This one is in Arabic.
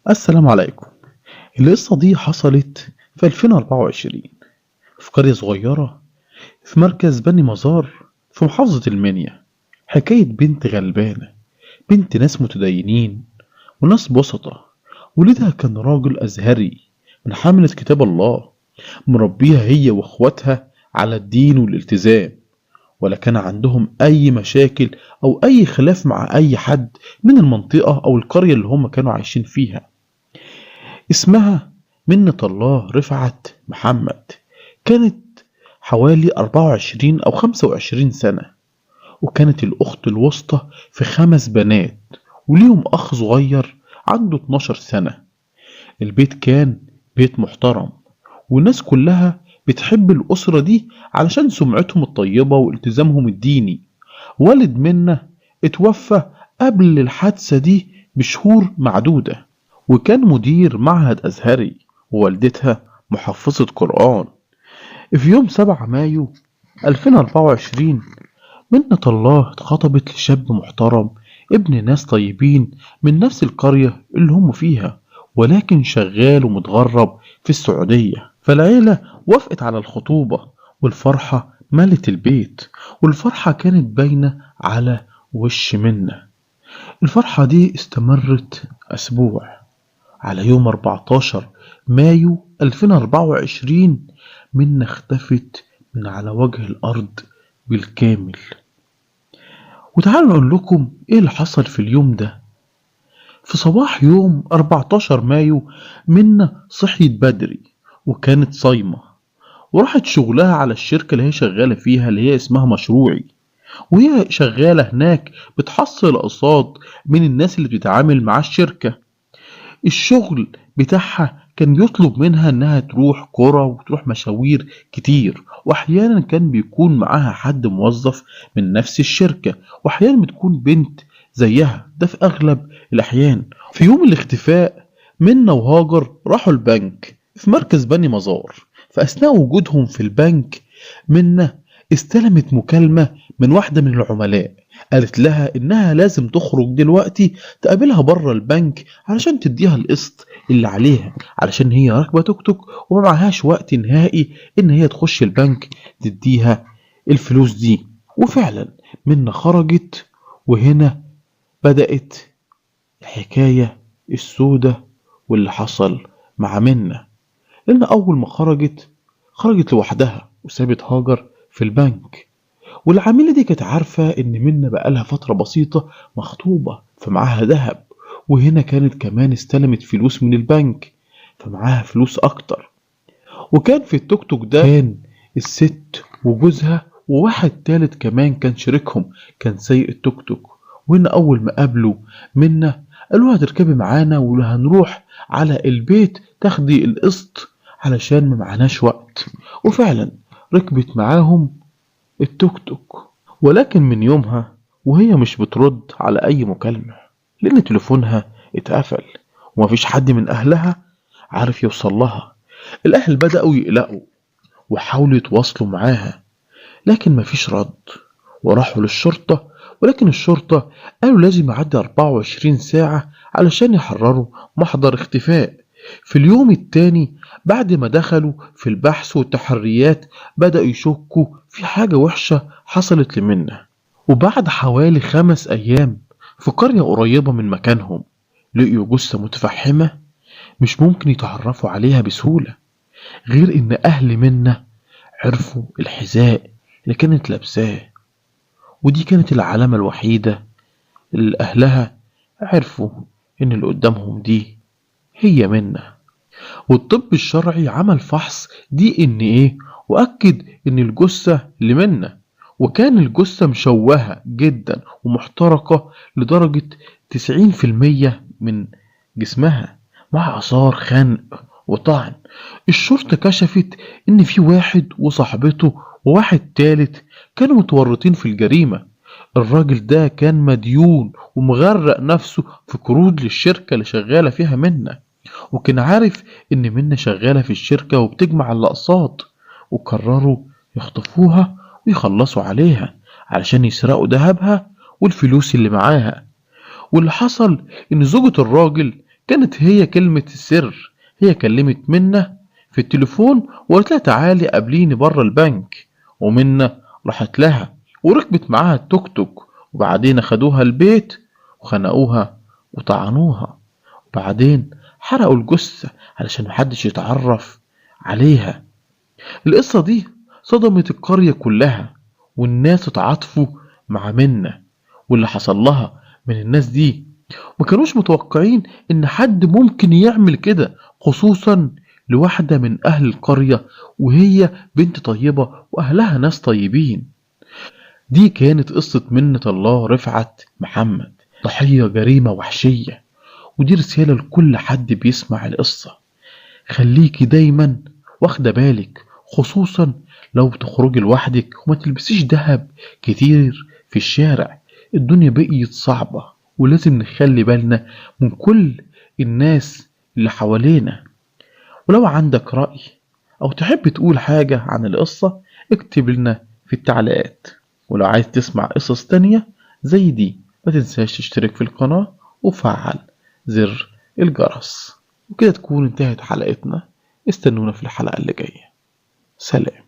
السلام عليكم. القصة دي حصلت في 2024 في قرية صغيرة في مركز بني مزار في محافظة المنيا. حكاية بنت غلبانة، بنت ناس متدينين وناس بسطة. ولدها كان راجل أزهري من حاملة كتاب الله، مربيها هي واخواتها على الدين والالتزام، ولا كان عندهم أي مشاكل أو أي خلاف مع أي حد من المنطقة أو القرية اللي هم كانوا عايشين فيها. اسمها منة الله رفعت محمد. كانت حوالي 24 أو 25 سنة، وكانت الأخت الوسطى في 5 بنات، وليهم أخ صغير عنده 12 سنة. البيت كان بيت محترم، والناس كلها بتحب الأسرة دي علشان سمعتهم الطيبة والتزامهم الديني. والد منة اتوفى قبل الحادثة دي بشهور معدودة، وكان مدير معهد أزهري، ووالدتها محفظة قرآن. في يوم 7 مايو 2024 منة الله اتخطبت لشاب محترم ابن ناس طيبين من نفس القرية اللي هم فيها، ولكن شغال ومتغرب في السعودية. فالعيلة وافقت على الخطوبة، والفرحة ملت البيت، والفرحة كانت باينة على وش منة. الفرحة دي استمرت أسبوع. على يوم 14 مايو 2024 منة اختفت من على وجه الأرض بالكامل. وتعالوا نقول لكم ايه اللي حصل في اليوم ده. في صباح يوم 14 مايو منة صحيت بدري وكانت صايمة، وراحت شغلها على الشركة اللي هي شغالة فيها اللي هي اسمها مشروعي. وهي شغالة هناك بتحصل أقساط من الناس اللي بتتعامل مع الشركة. الشغل بتاعها كان يطلب منها انها تروح قرى وتروح مشاوير كتير، واحيانا كان بيكون معاها حد موظف من نفس الشركة، واحيانا بتكون بنت زيها، ده في اغلب الاحيان. في يوم الاختفاء منة وهاجر راحوا البنك في مركز بني مزار. فاثناء وجودهم في البنك منة استلمت مكالمة من واحدة من العملاء، قالت لها انها لازم تخرج دلوقتي تقابلها بره البنك علشان تديها القسط اللي عليها، علشان هي راكبة توك توك وما معهاش وقت نهائي ان هي تخش البنك تديها الفلوس دي. وفعلا منة خرجت، وهنا بدأت الحكاية السودة واللي حصل مع منة. لأن أول ما خرجت لوحدها وسابت هاجر في البنك. والعاملة دي كانت عارفة إن منة بقالها فترة بسيطة مخطوبة فمعاها دهب، وهنا كانت كمان استلمت فلوس من البنك فمعاها فلوس أكتر. وكان في التوك توك ده كان الست وجوزها وواحد تالت كمان كان شريكهم، كان سايق التوك توك. وهنا أول ما قابلوا منة قالوا هتركبي معانا وهنروح على البيت تاخدي القسط علشان ما معناش وقت. وفعلا ركبت معاهم التوك توك. ولكن من يومها وهي مش بترد على أي مكالمة، لأن تليفونها اتقفل ومفيش حد من أهلها عارف يوصل لها. الأهل بدأوا يقلقوا وحاولوا يتواصلوا معاها، لكن مفيش رد. وراحوا للشرطة، ولكن الشرطة قالوا لازم يعدي 24 ساعة علشان يحرروا محضر اختفاء. في اليوم التاني بعد ما دخلوا في البحث والتحريات بدأوا يشكوا في حاجة وحشة حصلت لمنة. وبعد حوالي 5 أيام في قرية قريبة من مكانهم لقيوا جثة متفحمة مش ممكن يتعرفوا عليها بسهولة، غير إن أهل منة عرفوا الحذاء اللي كانت لابساه. ودي كانت العلامة الوحيدة اللي أهلها عرفوا إن اللي قدامهم دي هي منة. والطب الشرعي عمل فحص دي ان ايه واكد ان الجثة لمنة، وكان الجثة مشوهة جدا ومحترقة لدرجة 90% من جسمها مع آثار خنق وطعن. الشرطة كشفت ان في واحد وصاحبته وواحد تالت كانوا متورطين في الجريمة. الراجل ده كان مديون ومغرق نفسه في قروض للشركة اللي شغالة فيها منة، وكان عارف إن منة شغالة في الشركة وبتجمع الأقساط، وقرروا يخطفوها ويخلصوا عليها علشان يسرقوا دهبها والفلوس اللي معاها. واللي حصل إن زوجة الراجل كانت هي كلمة السر. هي كلمت منة في التليفون وقالت لها تعالي قابليني بره البنك، ومنة راحت لها وركبت معاها التوك توك، وبعدين خدوها البيت وخنقوها وطعنوها، وبعدين حرقوا الجثة علشان محدش يتعرف عليها. القصة دي صدمت القرية كلها، والناس اتعاطفوا مع منة واللي حصل لها من الناس دي. ما كانوش متوقعين ان حد ممكن يعمل كده، خصوصا لواحدة من اهل القرية وهي بنت طيبة واهلها ناس طيبين. دي كانت قصة منة الله رفعت محمد، ضحية جريمة وحشية. ودي رسالة لكل حد بيسمع القصة، خليكي دايما واخدة بالك، خصوصا لو تخرجي لوحدك، وما تلبسيش دهب كتير في الشارع. الدنيا بقيت صعبة ولازم نخلي بالنا من كل الناس اللي حوالينا. ولو عندك رأي أو تحب تقول حاجة عن القصة اكتب لنا في التعليقات. ولو عايز تسمع قصص تانية زي دي ما تنساش تشترك في القناة وفعل زر الجرس. وكده تكون انتهت حلقتنا، استنونا في الحلقة اللي جاية. سلام.